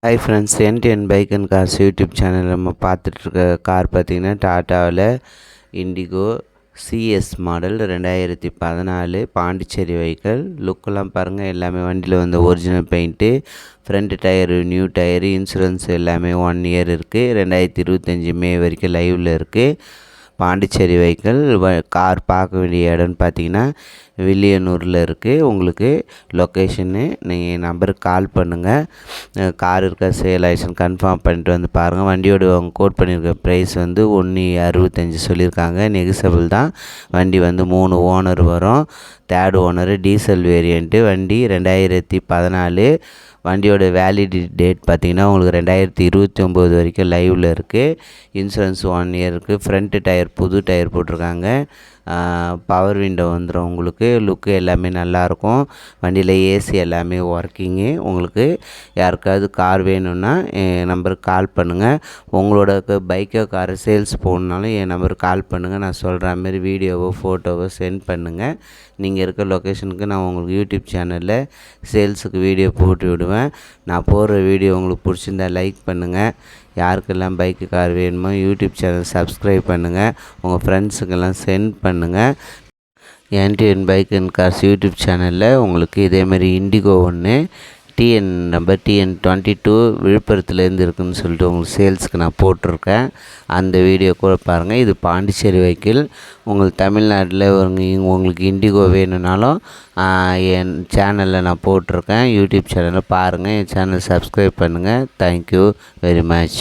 Hi friends, என் bike and cars YouTube channel நம்ம பார்த்துட்ருக்க கார் பார்த்திங்கன்னா டாட்டாவில் Indigo CS model 2014 Pondicherry vehicle. லுக்கெல்லாம் பாருங்கள், எல்லாமே வண்டியில் வந்து original paint, front tyre new tyre, insurance எல்லாமே 1 இயர் இருக்குது. 2025 மே வரைக்கும் லைவில் இருக்குது. பாண்டிச்சேரி வெஹிக்கிள். கார் பார்க்க வேண்டிய இடம்னு பார்த்தீங்கன்னா வில்லியனூரில் இருக்குது. உங்களுக்கு லொக்கேஷனு நீங்கள் நம்பருக்கு கால் பண்ணுங்கள். கார் இருக்கா சேல் ஆயிடுச்சுன்னு கன்ஃபார்ம் பண்ணிட்டு வந்து பாருங்கள். வண்டியோட அவங்க கோட் பண்ணியிருக்க ப்ரைஸ் வந்து 1.65 சொல்லியிருக்காங்க. நெகிசபிள் தான். வண்டி வந்து 3 ஓனர் வரும். Third owner, diesel variant. வண்டி 2014. வண்டியோட வேலிடிட்டி டேட் பார்த்திங்கன்னா உங்களுக்கு 2029 வரைக்கும் லைவில் இருக்குது. இன்சூரன்ஸ் 1 இயர் இருக்குது. ஃப்ரண்ட்டு டயர் புது டயர் போட்டிருக்காங்க. பவர் விண்டோ வந்துடும். உங்களுக்கு லுக்கு எல்லாமே நல்லாயிருக்கும். வண்டியில் ஏசி எல்லாமே ஒர்க்கிங்கு. உங்களுக்கு யாருக்காவது கார் வேணும்னா என் நம்பருக்கு கால் பண்ணுங்கள். உங்களோட பைக்கோ காரை சேல்ஸ் போகணுன்னாலும் என் நம்பருக்கு கால் பண்ணுங்கள். நான் சொல்கிற மாதிரி வீடியோவோ ஃபோட்டோவோ சென்ட் பண்ணுங்கள். நீங்கள் இருக்க லொக்கேஷனுக்கு நான் உங்களுக்கு யூடியூப் சேனலில் சேல்ஸுக்கு வீடியோ போட்டு விடுவேன். நான் போடுற வீடியோ உங்களுக்கு பிடிச்சிருந்தா லைக் பண்ணுங்கள். யாருக்கெல்லாம் பைக்கு கார் வேணுமோ யூடியூப் சேனல் சப்ஸ்கிரைப் பண்ணுங்கள். உங்கள் ஃப்ரெண்ட்ஸுக்கெல்லாம் சென்ட் பண்ணுங்கள். என் பைக் அண்ட் கார்ஸ் யூடியூப் சேனலில் உங்களுக்கு இதேமாதிரி இண்டிகோ ஒன்று நம்பர் TN22 விழுப்புரத்துலேருந்து இருக்குதுன்னு சொல்லிட்டு உங்களுக்கு சேல்ஸுக்கு நான் போட்டிருக்கேன். அந்த வீடியோ கூட பாருங்கள். இது பாண்டிச்சேரி வெஹிக்கிள். உங்களுக்கு தமிழ்நாட்டில் உங்களுக்கு இண்டிகோ வேணும்னாலும் என் சேனலில் நான் போட்டிருக்கேன். யூடியூப் சேனலில் பாருங்கள். என் சேனல் சப்ஸ்கிரைப் பண்ணுங்கள். Thank you very much.